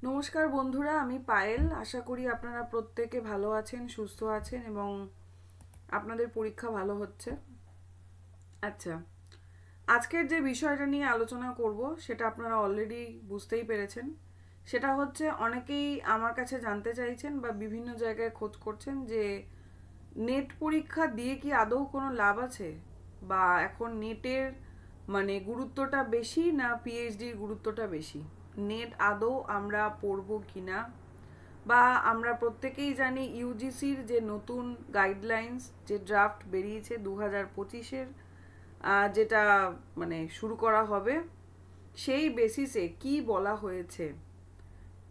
নমস্কার বন্ধুরা, আমি পায়েল। আশা করি আপনারা প্রত্যেকে ভালো আছেন, সুস্থ আছেন এবং আপনাদের পরীক্ষা ভালো হচ্ছে। আচ্ছা, আজকের যে বিষয়টা নিয়ে আলোচনা করব সেটা আপনারা অলরেডি বুঝতেই পেরেছেন। সেটা হচ্ছে, অনেকেই আমার কাছে জানতে চাইছেন বা বিভিন্ন জায়গায় খোঁজ করছেন যে নেট পরীক্ষা দিয়ে কি আদৌ কোনো লাভ আছে, বা এখন নেটের মানে গুরুত্বটা বেশি না পিএইচডির গুরুত্বটা বেশি, নেট আদৌ আমরা পড়বো কিনা। বা আমরা প্রত্যেকেই জানি ইউজিসির যে নতুন গাইডলাইন্স, যে ড্রাফট বেরিয়েছে 2025-এর, যেটা মানে শুরু করা হবে, সেই বেসিসে কি বলা হয়েছে,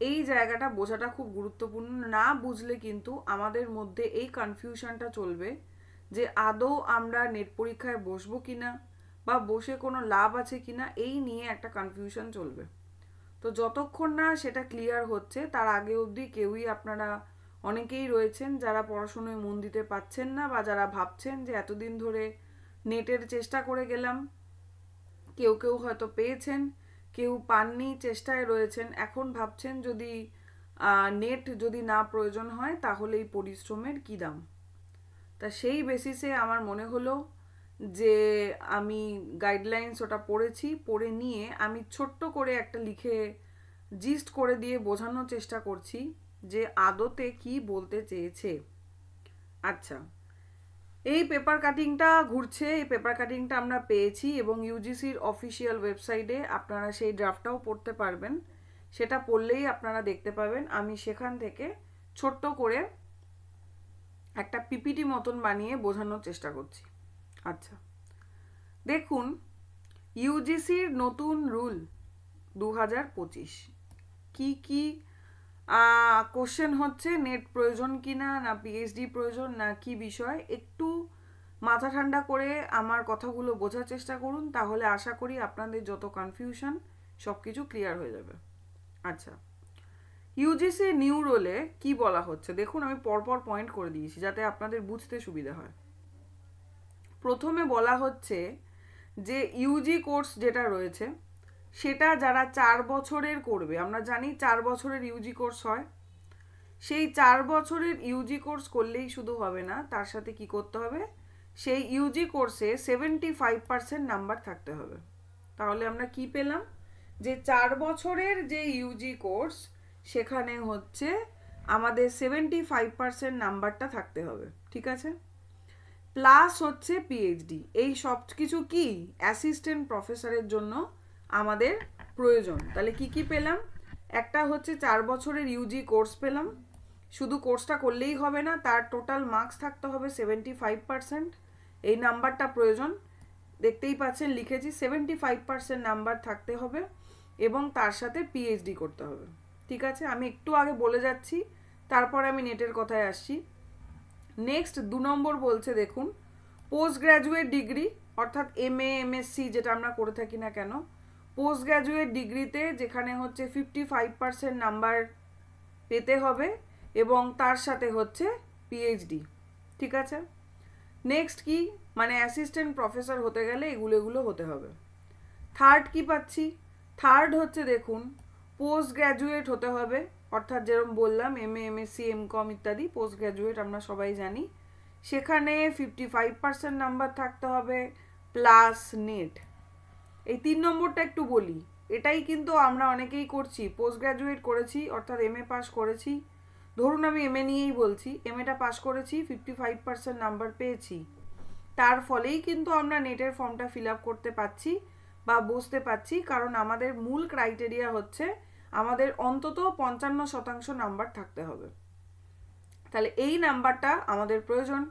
এই জায়গাটা বোঝাটা খুব গুরুত্বপূর্ণ। না বুঝলে কিন্তু আমাদের মধ্যে এই কনফিউশনটা চলবে যে আদৌ আমরা নেট পরীক্ষায় বসবো কিনা বা বসে কোনো লাভ আছে কিনা, এই নিয়ে একটা কনফিউশন চলবে। তো যতক্ষণ না সেটা ক্লিয়ার হচ্ছে, তার আগে অবধি কেউই, আপনারা অনেকেই রয়েছেন যারা পড়াশোনায় মন দিতে পারছেন না, বা যারা ভাবছেন যে এতদিন ধরে নেটের চেষ্টা করে গেলাম, কেউ কেউ হয়তো পেয়েছেন, কেউ পাননি, চেষ্টায় রয়েছেন, এখন ভাবছেন যদি নেট যদি না প্রয়োজন হয় তাহলে এই পরিশ্রমের কী দাম। তা সেই বেসিসে আমার মনে হলো যে আমি গাইডলাইন্স ওটা পড়েছি, পড়ে নিয়ে আমি ছোট্ট করে একটা লিখে জিস্ট করে দিয়ে বোঝানোর চেষ্টা করছি যে আদতে কি বলতে চেয়েছে। আচ্ছা, এই পেপার কাটিংটা ঘুরছে, এই পেপার কাটিংটা আমরা পেয়েছি এবং ইউজিসির অফিসিয়াল ওয়েবসাইটে আপনারা সেই ড্রাফটটাও পড়তে পারবেন। সেটা পড়লেই আপনারা দেখতে পাবেন আমি সেখান থেকে ছোট্ট করে একটা পিপিটি মতন বানিয়ে বোঝানোর চেষ্টা করছি। আচ্ছা, দেখুন, ইউজিসির নতুন রুল 2025 কি কি কোশ্চেন হচ্ছে, নেট প্রয়োজন কিনা, না পিএইচডি প্রয়োজন, না কি বিষয়, একটু মাথা ঠান্ডা করে আমার কথাগুলো বোঝার চেষ্টা করুন, তাহলে আশা করি আপনাদের যত কনফিউশন সব কিছু ক্লিয়ার হয়ে যাবে। আচ্ছা, ইউজিসি নিউ রুলে কি বলা হচ্ছে দেখুন, আমি পরপর পয়েন্ট করে দিয়েছি যাতে আপনাদের বুঝতে সুবিধা হয়। প্রথমে বলা হচ্ছে যে ইউজি কোর্স যেটা রয়েছে সেটা যারা 4 বছরের করবে, আমরা জানি 4 বছরের ইউজি কোর্স হয়, সেই 4 বছরের ইউজি কোর্স করলেই শুধু হবে না, তার সাথে কি করতে হবে, সেই ইউজি কোর্সে 75% নাম্বার থাকতে হবে। তাহলে আমরা কি পেলাম, যে 4 বছরের যে ইউজি কোর্স সেখানে হচ্ছে আমাদের 75% নাম্বারটা থাকতে হবে, ঠিক আছে। প্লাস হচ্ছে পিএইচডি, এই সব কিছু কি অ্যাসিস্ট্যান্ট প্রফেসরের জন্য আমাদের প্রয়োজন। তাহলে কি কি পেলাম, একটা হচ্ছে 4 বছরের ইউজি কোর্স পেলাম, শুধু কোর্সটা করলেই হবে না, তার টোটাল মার্কস থাকতে হবে 75%, এই নাম্বারটা প্রয়োজন। দেখতেই পাচ্ছেন লিখেছি 75% নাম্বার থাকতে হবে এবং তার সাথে পিএইচডি করতে হবে, ঠিক আছে। আমি একটু আগে বলে যাচ্ছি, তারপরে আমি নেটের কথায় আসছি। নেক্সট 2 নম্বর বলছে, দেখুন, পোস্ট গ্র্যাজুয়েট ডিগ্রি অর্থাৎ এমএ এমএসসি যেটা আমরা করে থাকি না কেন, পোস্ট গ্র্যাজুয়েট ডিগ্রিতে যেখানে হচ্ছে 55% নাম্বার পেতে হবে এবং তার সাথে হচ্ছে পিএইচডি, ঠিক আছে। নেক্সট কি, মানে অ্যাসিস্ট্যান্ট প্রফেসর হতে গেলে এগুলো হতে হবে। থার্ড কি পাচ্ছি, থার্ড হচ্ছে দেখুন, পোস্ট গ্র্যাজুয়েট হতে হবে, অর্থাৎ যেরকম বললাম এমএ এমএসসি এমকম ইত্যাদি পোস্ট গ্র্যাজুয়েট আমরা সবাই জানি, সেখানে 55% নাম্বার থাকতে হবে প্লাস নেট। এই 3 নম্বরটা একটু বলি, এটাই কিন্তু আমরা অনেকেই করছি, পোস্ট গ্র্যাজুয়েট করেছি অর্থাৎ এমএ পাস করেছি, ধরুন আমি এমএ নিয়েই বলছি, এমএটা পাস করেছি, 55% নাম্বার পেয়েছি, তার ফলেই কিন্তু আমরা নেটের ফর্মটা ফিল আপ করতে পারছি বা বসতে পারছি, কারণ আমাদের মূল ক্রাইটেরিয়া হচ্ছে আমাদের অন্তত 55% নাম্বার থাকতে হবে। তাহলে এই নাম্বারটা আমাদের প্রয়োজন,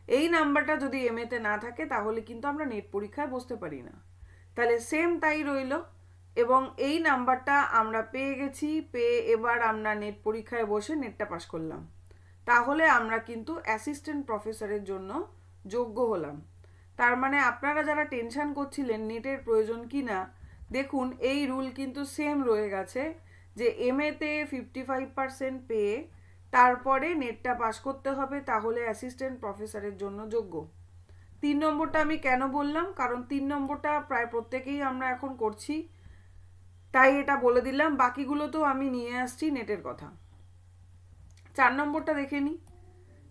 এই নাম্বারটা যদি এমএতে না থাকে তাহলে কিন্তু আমরা নেট পরীক্ষায় বসতে পারি না। তাহলে সেম তাই রইল, এবং এই নাম্বারটা আমরা পেয়ে গেছি, পেয়ে এবার আমরা নেট পরীক্ষায় বসে নেটটা পাস করলাম, তাহলে আমরা কিন্তু অ্যাসিস্ট্যান্ট প্রফেসরের জন্য যোগ্য হলাম। তার মানে আপনারা যারা টেনশন করছিলেন নেটের প্রয়োজন কি না, দেখুন এই রুল কিন্তু সেম রয়ে গেছে, যে এমএতে 55% পেয়ে তারপরে নেটটা পাস করতে হবে, তাহলে অ্যাসিস্ট্যান্ট প্রফেসরের জন্য যোগ্য। 3 নম্বরটা আমি কেন বললাম, কারণ 3 নম্বরটা প্রায় প্রত্যেকেই আমরা এখন করছি, তাই এটা বলে দিলাম। বাকিগুলো তো আমি নিয়ে আসছি নেটের কথা। 4 নম্বরটা দেখে নিই।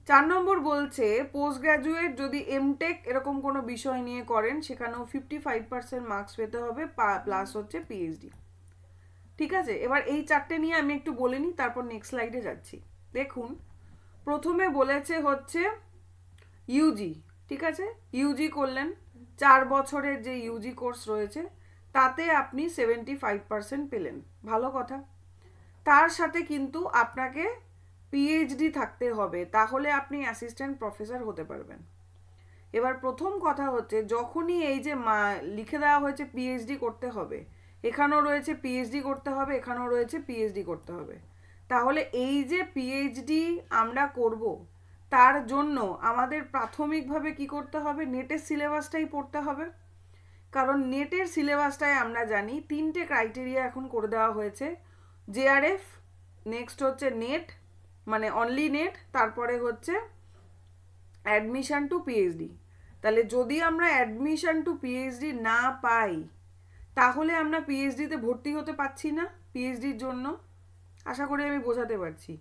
4 নম্বর বলছে পোস্ট গ্র্যাজুয়েট যদি এমটেক এরকম কোনো বিষয় নিয়ে করেন সেখানেও 55% মার্কস পেতে হবে, প্লাস হচ্ছে পিএইচডি। ঠিক আছে, এবার এই 4টে নিয়ে আমি একটু বলে নিই, তারপর নেক্সট স্লাইডে যাচ্ছি। দেখুন, প্রথমে বলেছে হচ্ছে ইউজি। ঠিক আছে, ইউজি করলেন, 4 বছরের যে ইউজি কোর্স রয়েছে তাতে আপনি 75% পেলেন, ভালো কথা। তার সাথে কিন্তু আপনাকে পিএইচডি থাকতে হবে, তাহলে আপনি অ্যাসিস্ট্যান্ট প্রফেসর হতে পারবেন। এবার প্রথম কথা হচ্ছে, যখনই এই যে লিখে দেওয়া হয়েছে পিএইচডি করতে হবে, এখানেও রয়েছে পিএইচডি করতে হবে, এখানেও রয়েছে পিএইচডি করতে হবে, তাহলে এই যে পিএইচডি আমরা করব তার জন্য আমাদের প্রাথমিকভাবে কি করতে হবে, নেটের সিলেবাসটাই পড়তে হবে। কারণ নেটের সিলেবাসটায় আমরা জানি 3টে ক্রাইটেরিয়া এখন করে দেওয়া হয়েছে, জেআরএফ, নেক্সট হচ্ছে নেট মানে অনলি নেট, তারপরে হচ্ছে অ্যাডমিশন টু পিএইচডি। তাহলে যদি আমরা অ্যাডমিশন টু পিএইচডি না পাই তাহলে আমরা পিএইচডিতে ভর্তি হতে পারছি না পিএইচডির জন্য। আশা করি আমি বোঝাতে পারছি।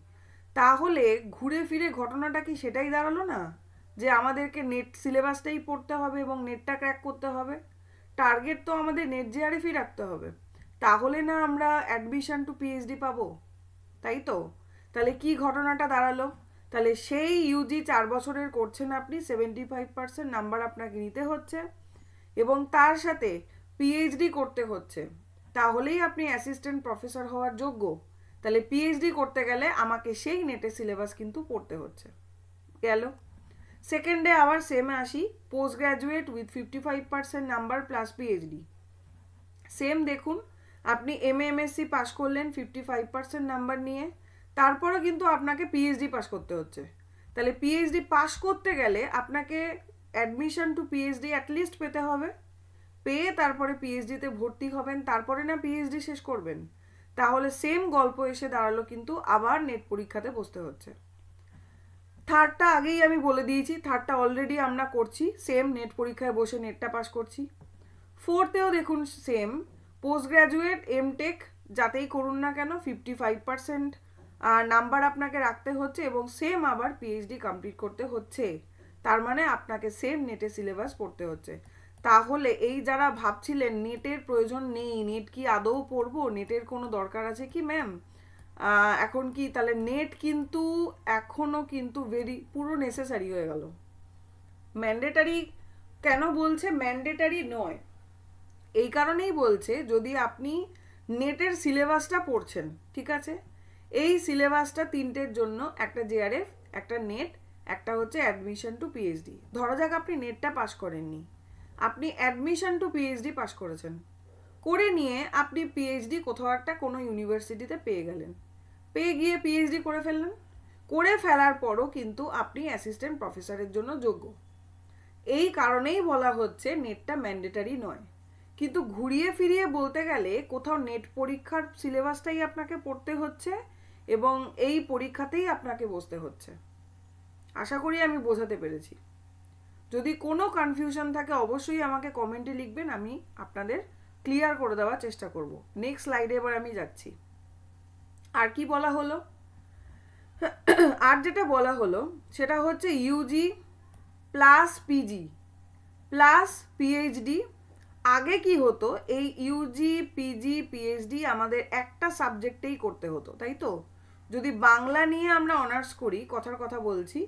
তাহলে ঘুরে ফিরে ঘটনাটা কি সেটাই দাঁড়ালো না, যে আমাদেরকে নেট সিলেবাসটাই পড়তে হবে এবং নেটটা ক্র্যাক করতে হবে? টার্গেট তো আমাদের নেট জেআরএফই রাখতে হবে, তাহলে না আমরা অ্যাডমিশন টু পিএইচডি পাবো, তাই তো? তাহলে কি ঘটনাটা দাঁড়ালো, তাহলে সেই ইউজি 4 বছরের করছেন আপনি, 75% নাম্বার আপনাকে নিতে হচ্ছে এবং তার সাথে পিএইচডি করতে হচ্ছে, তাহলেই আপনি অ্যাসিস্ট্যান্ট প্রফেসর হওয়ার যোগ্য। তাহলে পিএইচডি করতে গেলে আমাকে সেই নেটের সিলেবাস কিন্তু পড়তে হচ্ছে। গেল। সেকেন্ডে আবার সেমে আসি, post graduate with 55% number plus PhD. Same দেখুন, আপনি এমএসসি পাস করলেন 55% নাম্বার নিয়ে, তারপরে কিন্তু আপনাকে পিএইচডি পাস করতে হচ্ছে। তাহলে পিএইচডি পাস করতে গেলে আপনাকে অ্যাডমিশন টু পিএইচডি অ্যাটলিস্ট পেতে হবে, পেয়ে তারপরে পিএইচডিতে ভর্তি হবেন, তারপরে না পিএইচডি শেষ করবেন। তাহলে সেম গল্প এসে দাঁড়ালো, কিন্তু আবার নেট পরীক্ষাতে বসতে হচ্ছে। থার্ডটা আগেই আমি বলে দিয়েছি, থার্ডটা অলরেডি আমরা করছি, সেম নেট পরীক্ষায় বসে নেটটা পাস করছি। ফোর্থেও দেখুন সেম, পোস্ট গ্র্যাজুয়েট এমটেক যাতেই করুন না কেন 55% নাম্বার আপনাকে রাখতে হচ্ছে এবং সেম আবার পিএইচডি কমপ্লিট করতে হচ্ছে, তার মানে আপনাকে সেম নেটের সিলেবাস পড়তে হচ্ছে। তাহলে এই যারা ভাবছিলেন নেটের প্রয়োজন নেই, নেট কি আদৌ পড়বো, নেটের কোনো দরকার আছে কি ম্যাম এখন কি, তাহলে নেট কিন্তু এখনও কিন্তু পুরো নেসেসারি হয়ে গেল। ম্যান্ডেটারি কেন বলছে ম্যান্ডেটারি নয়, এই কারণেই বলছে যদি আপনি নেটের সিলেবাসটা পড়ছেন, ঠিক আছে, এই সিলেবাসটা 3টের জন্য, একটা জেআরএফ, একটা নেট, একটা হচ্ছে অ্যাডমিশন টু পিএইচডি। ধরা যাক আপনি নেটটা পাস করেননি, আপনি অ্যাডমিশন টু পিএইচডি পাস করেছেন, করে নিয়ে আপনি পিএইচডি কোথাও একটা কোনো ইউনিভার্সিটিতে পেয়ে গেলেন, পেয়ে গিয়ে পিএইচডি করে ফেললেন, করে ফেলার পরও কিন্তু আপনি অ্যাসিস্ট্যান্ট প্রফেসরের জন্য যোগ্য। এই কারণেই বলা হচ্ছে নেটটা ম্যান্ডেটারি নয়। কিন্তু ঘুরিয়ে ফিরিয়ে বলতে গেলে কোথাও নেট পরীক্ষার সিলেবাসটাই আপনাকে পড়তে হচ্ছে এবং এই পরীক্ষাতেই আপনাকে বসতে হচ্ছে। আশা করি আমি বোঝাতে পেরেছি। যদি কোনো কনফিউশন থাকে অবশ্যই আমাকে কমেন্টে লিখবেন, আমি আপনাদের ক্লিয়ার করে দেওয়ার চেষ্টা করব। নেক্সট স্লাইডে এবার আমি যাচ্ছি। আর কি বলা হলো, আর যেটা বলা হলো সেটা হচ্ছে UG plus PG plus PhD. আগে কি হতো, এই ইউজি পিজি পিএইচডি আমাদের একটা সাবজেক্টেই করতে হতো, তাই তো? যদি বাংলা নিয়ে আমরা অনার্স করি, কথার কথা বলছি,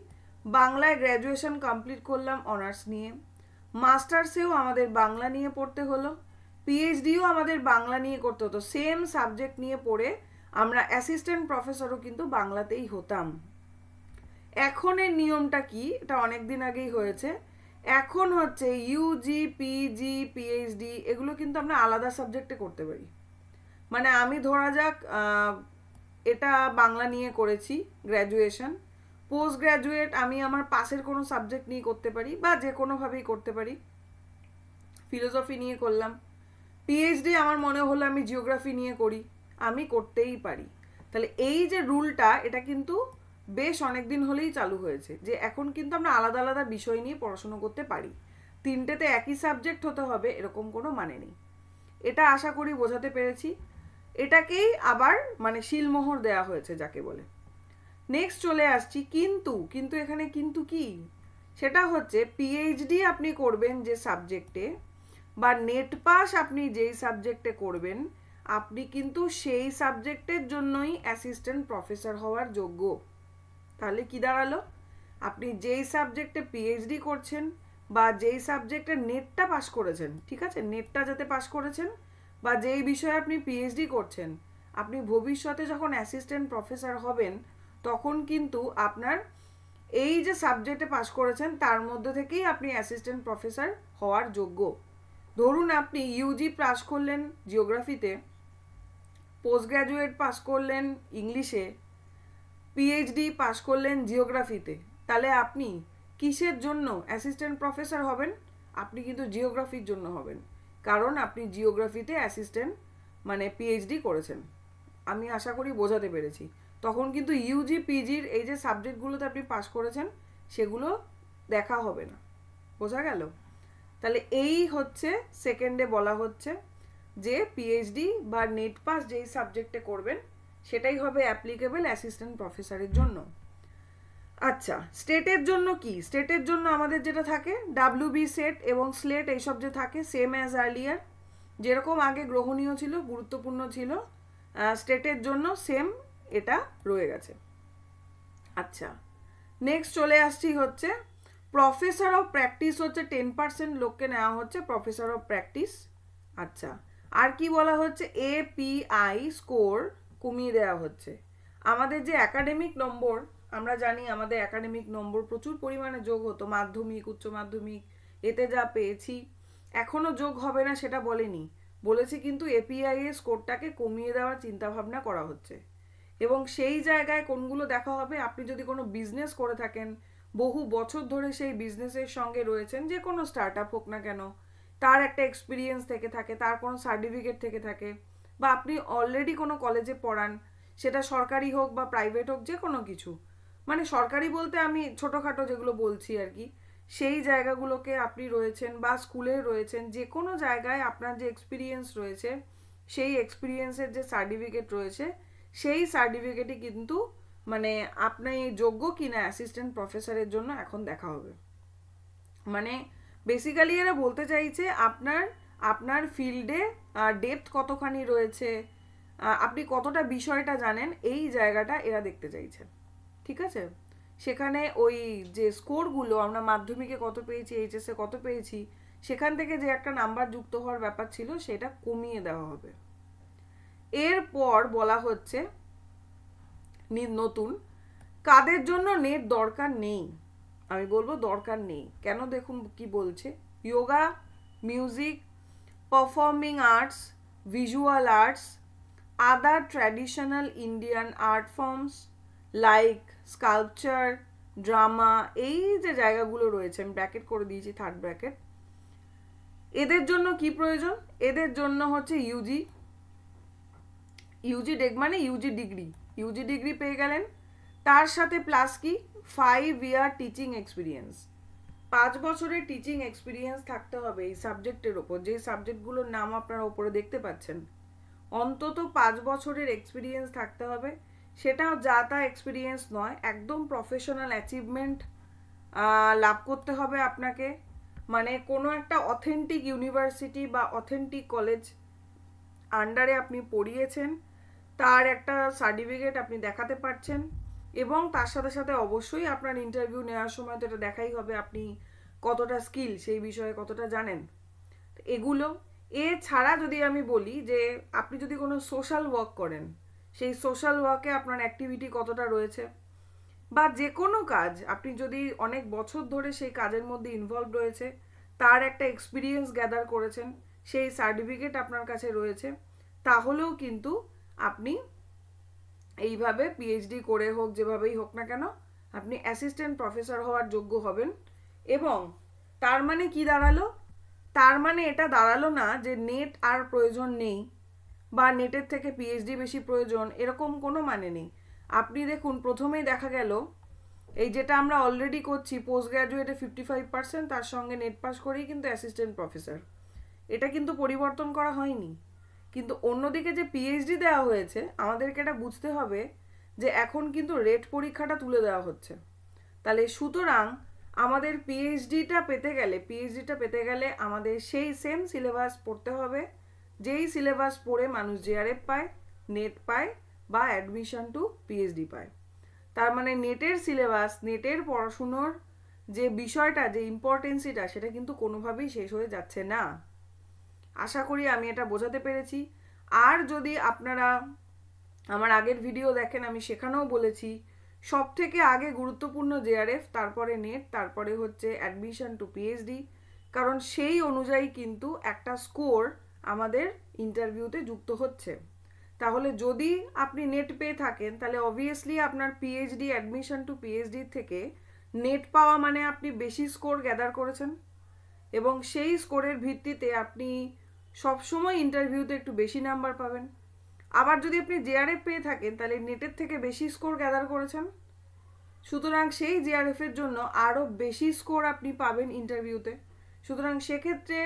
বাংলায় গ্র্যাজুয়েশন কমপ্লিট করলাম অনার্স নিয়ে, মাস্টার্সেও আমাদের বাংলা নিয়ে পড়তে হলো, পিএইচডিও আমাদের বাংলা নিয়ে করতে হতো, সেম সাবজেক্ট নিয়ে পড়ে আমরা অ্যাসিস্ট্যান্ট প্রফেসরও কিন্তু বাংলাতেই হতাম। এখনের নিয়মটা কি, এটা অনেক দিন আগেই হয়েছে, এখন হচ্ছে ইউজি পিজি পিএইচডি এগুলো কিন্তু আমরা আলাদা সাবজেক্টে করতে পারি। মানে আমি ধরা যাক এটা বাংলা নিয়ে করেছি গ্র্যাজুয়েশন, পোস্ট গ্র্যাজুয়েট আমি আমার পাশের কোনো সাবজেক্ট নিয়ে করতে পারি বা যে কোনোভাবেই করতে পারি, ফিলোসফি নিয়ে করলাম, পিএইচডি আমার মনে হলো আমি জিওগ্রাফি নিয়ে করি, আমি করতেই পারি। তাহলে এই যে রুলটা, এটা কিন্তু বেশ অনেক দিন হলেই চালু হয়েছে, যে এখন কিন্তু আমরা আলাদা আলাদা বিষয় নিয়ে পড়াশোনা করতে পারি, তিনটেতে একই সাবজেক্ট হতে হবে এরকম কোনো মানে নেই। এটা আশা করি বোঝাতে পেরেছি। এটাকেই আবার মানে শিলমোহর দেয়া হয়েছে যাকে বলে। নেক্সট চলে আসছি কিন্তু। কিন্তু এখানে কিন্তু কি, সেটা হচ্ছে পিএইচডি আপনি করবেন যে সাবজেক্টে বা নেট পাস আপনি যেই সাবজেক্টে করবেন, আপনি কিন্তু সেই সাবজেক্টের জন্যই অ্যাসিস্ট্যান্ট প্রফেসর হওয়ার যোগ্য। তাহলে কি দাঁড়ালো, আপনি যেই সাবজেক্টে পিএইচডি করছেন বা যেই সাবজেক্টে নেটটা পাস করেছেন, ঠিক আছে, নেটটা যাতে পাস করেছেন বা যেই বিষয়ে আপনি পিএইচডি করছেন, আপনি ভবিষ্যতে যখন অ্যাসিস্ট্যান্ট প্রফেসর হবেন তখন কিন্তু আপনার এই যে সাবজেক্টে পাস করেছেন তার মধ্যে থেকেই আপনি অ্যাসিস্ট্যান্ট প্রফেসর হওয়ার যোগ্য। ধরুন আপনি ইউজি পাস করলেন জিওগ্রাফিতে, পোস্ট গ্র্যাজুয়েট পাস করলেন ইংলিশে, পিএইচডি পাস করলেন জিওগ্রাফিতে, তাহলে আপনি কিসের জন্য অ্যাসিস্ট্যান্ট প্রফেসর হবেন? আপনি কিন্তু জিওগ্রাফির জন্য হবেন, কারণ আপনি জিওগ্রাফিতে অ্যাসিস্ট্যান্ট মানে পিএইচডি করেছেন। আমি আশা করি বোঝাতে পেরেছি। তখন কিন্তু ইউজি পিজির এই যে সাবজেক্টগুলোতে আপনি পাস করেছেন সেগুলো দেখা হবে না। বোঝা গেল? তাহলে এই হচ্ছে সেকেন্ডে বলা হচ্ছে যে পিএইচডি বা নেট পাস যেই সাবজেক্টে করবেন সেটাই হবে অ্যাপ্লিকেবল অ্যাসিস্ট্যান্ট প্রফেসরের জন্য। আচ্ছা, স্টেটের জন্য কি? স্টেটের জন্য আমাদের যেটা থাকে ডাব্লিউবি সেট এবং স্লেট, এইসব যে থাকে সেম অ্যাজ আর্লিয়ার, যেরকম আগে গ্রহণীয় ছিল, গুরুত্বপূর্ণ ছিল, স্টেটের জন্য সেম এটা রয়ে গেছে। আচ্ছা, নেক্সট চলে আসছি হচ্ছে প্রফেসর অফ প্র্যাকটিস হচ্ছে 10% লোককে নেওয়া হচ্ছে প্রফেসর অফ প্র্যাকটিস। আচ্ছা, আর কি বলা হচ্ছে, এপিআই স্কোর কমিয়ে দেওয়া হচ্ছে। আমাদের যে একাডেমিক নম্বর, আমরা জানি আমাদের একাডেমিক নম্বর প্রচুর পরিমাণে যোগ হতো, মাধ্যমিক উচ্চ মাধ্যমিক এতে যা পেয়েছি, এখনও যোগ হবে না সেটা বলেনি, বলেছে কিন্তু এপিআই এর স্কোরটাকে কমিয়ে দেওয়ার চিন্তাভাবনা করা হচ্ছে। এবং সেই জায়গায় কোনগুলো দেখা হবে, আপনি যদি কোনো বিজনেস করে থাকেন, বহু বছর ধরে সেই বিজনেসের সঙ্গে রয়েছেন, যে কোনো স্টার্ট আপ হোক না কেন, তার একটা এক্সপিরিয়েন্স থেকে থাকে, তার কোনো সার্টিফিকেট থেকে থাকে, বা আপনি অলরেডি কোনো কলেজে পড়ান, সেটা সরকারি হোক বা প্রাইভেট হোক, যে কোনো কিছু, মানে সরকারি বলতে আমি ছোটোখাটো যেগুলো বলছি আর কি, সেই জায়গাগুলোকে আপনি রয়েছেন বা স্কুলে রয়েছেন, যে কোনো জায়গায় আপনার যে এক্সপিরিয়েন্স রয়েছে সেই এক্সপিরিয়েন্সের যে সার্টিফিকেট রয়েছে সেই সার্টিফিকেটই কিন্তু মানে আপনি যোগ্য কিনা অ্যাসিস্ট্যান্ট প্রফেসরের জন্য এখন দেখা হবে। মানে বেসিক্যালি এরা বলতে চাইছে আপনার আপনার ফিল্ডে ডেপথ কতখানি রয়েছে, আপনি কতটা বিষয়টা জানেন, এই জায়গাটা এরা দেখতে চাইছে। ঠিক আছে, সেখানে ওই যে স্কোরগুলো আমরা মাধ্যমিকে কত পেয়েছি, এইচএসে কত পেয়েছি, সেখান থেকে যে একটা নাম্বার যুক্ত হওয়ার ব্যাপার ছিল সেটা কমিয়ে দেওয়া হবে। এরপর বলা হচ্ছে নতুন কাদের জন্য নেট দরকার নেই। আমি বলবো দরকার নেই কেন, দেখুন কি বলছে, yoga, music, performing arts, visual arts, other traditional Indian art forms like sculpture, drama, এই যে জায়গাগুলো রয়েছে আমি ব্র্যাকেট করে দিয়েছি, থার্ড ব্র্যাকেট, এদের জন্য কি প্রয়োজন? এদের জন্য হচ্ছে ইউজি মানে ইউজি ডিগ্রি পেয়ে গেলেন, তার সাথে প্লাস কি 5 ইয়ার টিচিং এক্সপিরিয়েন্স, 5 বছরের টিচিং এক্সপিরিয়েন্স থাকতে হবে এই সাবজেক্টের ওপর, যে সাবজেক্টগুলোর নাম আপনারা ওপরে দেখতে পাচ্ছেন, অন্তত 5 বছরের এক্সপিরিয়েন্স থাকতে হবে। সেটাও যা তা এক্সপিরিয়েন্স নয়, একদম প্রফেশনাল অ্যাচিভমেন্ট লাভ করতে হবে আপনাকে, মানে কোনো একটা অথেন্টিক ইউনিভার্সিটি বা অথেন্টিক কলেজ আন্ডারে আপনি পড়িয়েছেন, তার একটা সার্টিফিকেট আপনি দেখাতে পারছেন, এবং তার সাথে সাথে অবশ্যই আপনার ইন্টারভিউ নেওয়ার সময় তো এটা দেখাই হবে আপনি কতটা স্কিল, সেই বিষয়ে কতটা জানেন, এগুলো। এছাড়া যদি আমি বলি যে আপনি যদি কোনো সোশ্যাল ওয়ার্ক করেন, সেই সোশ্যাল ওয়ার্কে আপনার অ্যাক্টিভিটি কতটা রয়েছে, বা যে কোনো কাজ আপনি যদি অনেক বছর ধরে সেই কাজের মধ্যে ইনভলভ রয়েছে, তার একটা এক্সপিরিয়েন্স গ্যাদার করেছেন, সেই সার্টিফিকেট আপনার কাছে রয়েছে, তাহলেও কিন্তু আপনি এইভাবে পিএইচডি করে হোক, যেভাবেই হোক না কেন, আপনি অ্যাসিস্ট্যান্ট প্রফেসর হওয়ার যোগ্য হবেন। এবং তার মানে কি দাঁড়ালো? তার মানে এটা দাঁড়ালো না যে নেট আর প্রয়োজন নেই বা নেটের থেকে পিএইচডি বেশি প্রয়োজন, এরকম কোনো মানে নেই। আপনি দেখুন প্রথমেই দেখা গেল এই যেটা আমরা অলরেডি করছি পোস্ট গ্র্যাজুয়েটে 55%, তার সঙ্গে নেট পাস করেই কিন্তু অ্যাসিস্ট্যান্ট প্রফেসর, এটা কিন্তু পরিবর্তন করা হয়নি। কিন্তু অন্যদিকে যে পিএইচডি দেওয়া হয়েছে, আমাদেরকে এটা বুঝতে হবে যে এখন কিন্তু রেট পরীক্ষাটা তুলে দেওয়া হচ্ছে। তাহলে সুতরাং আমাদের পিএইচডিটা পেতে গেলে আমাদের সেই সেম সিলেবাস পড়তে হবে, যেই সিলেবাস পড়ে মানুষ জেআরএফ পায়, নেট পায় বা অ্যাডমিশন টু পিএইচডি পায়। তার মানে নেটের সিলেবাস, নেটের পড়াশুনোর যে বিষয়টা, যে ইম্পর্টেন্সিটা, সেটা কিন্তু কোনোভাবেই শেষ হয়ে যাচ্ছে না। আশা করি আমি এটা বোঝাতে পেরেছি। আর যদি আপনারা আমার আগের ভিডিও দেখেন, আমি সেখানেও বলেছি সব থেকে আগে গুরুত্বপূর্ণ জেআরএফ, তারপরে নেট, তারপরে হচ্ছে অ্যাডমিশন টু পিএইচডি, কারণ সেই অনুযায়ী কিন্তু একটা স্কোর আমাদের ইন্টারভিউতে যুক্ত হচ্ছে। তাহলে যদি আপনি নেট পেয়ে থাকেন, তাহলে অবভিয়াসলি আপনার পিএইচডি, অ্যাডমিশন টু পিএইচডি থেকে নেট পাওয়া মানে আপনি বেশি স্কোর গ্যাদার করেছেন, এবং সেই স্কোরের ভিত্তিতে আপনি সবসময় ইন্টারভিউতে একটু বেশি নাম্বার পাবেন। আবার যদি আপনি জেআরএফ পেয়ে থাকেন, তাহলে নেটের থেকে বেশি স্কোর গ্যাদার করেছেন, সুতরাং সেই জেআরএফের জন্য আরও বেশি স্কোর আপনি পাবেন ইন্টারভিউতে। সুতরাং সেক্ষেত্রে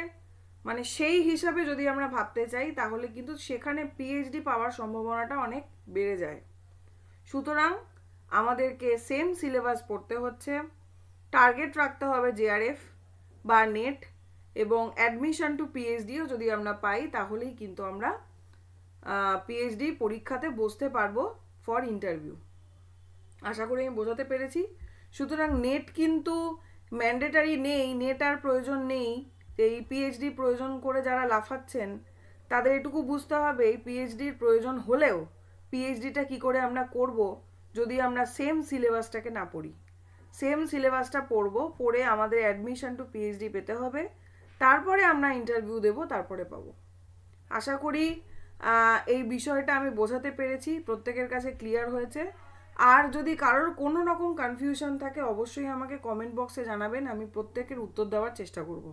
মানে সেই হিসাবে যদি আমরা ভাবতে চাই, তাহলে কিন্তু সেখানে পিএইচডি পাওয়ার সম্ভাবনাটা অনেক বেড়ে যায়। সুতরাং আমাদেরকে সেম সিলেবাস পড়তে হচ্ছে, টার্গেট রাখতে হবে জেআরএফ বা নেট, এবং অ্যাডমিশন টু পিএইচডিও যদি আমরা পাই, তাহলেই কিন্তু আমরা পিএইচডি পরীক্ষাতে বসতে পারবো ফর ইন্টারভিউ। আশা করি আমি বোঝাতে পেরেছি। সুতরাং নেট কিন্তু ম্যান্ডেটারি নেই, নেট আর প্রয়োজন নেই। এই পিএইচডি প্রয়োজন করে যারা লাফাচ্ছেন, তাদের এটুকু বুঝতে হবে এই পিএইচডির প্রয়োজন হলেও পিএইচডিটা কী করে আমরা করব যদি আমরা সেম সিলেবাসটাকে না পড়ি। সেম সিলেবাসটা পড়ে আমাদের অ্যাডমিশন টু পিএইচডি পেতে হবে, তারপরে আমরা ইন্টারভিউ দেব, তারপরে পাবো। আশা করি এই বিষয়টা আমি বোঝাতে পেরেছি, প্রত্যেকের কাছে ক্লিয়ার হয়েছে। আর যদি কারোর কোনো রকম কনফিউশন থাকে, অবশ্যই আমাকে কমেন্ট বক্সে জানাবেন, আমি প্রত্যেকের উত্তর দেওয়ার চেষ্টা করব।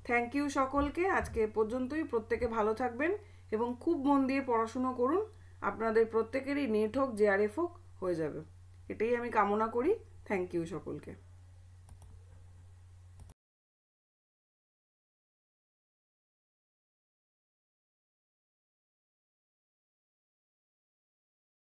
থ্যাংক ইউ সকলকে, আজকে এ পর্যন্তই। প্রত্যেকে ভালো থাকবেন এবং খুব মন দিয়ে পড়াশুনো করুন। আপনাদের প্রত্যেকেরই নেট হোক, জেআরএফ হোক, হয়ে যাবে, এটাই আমি কামনা করি। থ্যাংক ইউ সকলকে।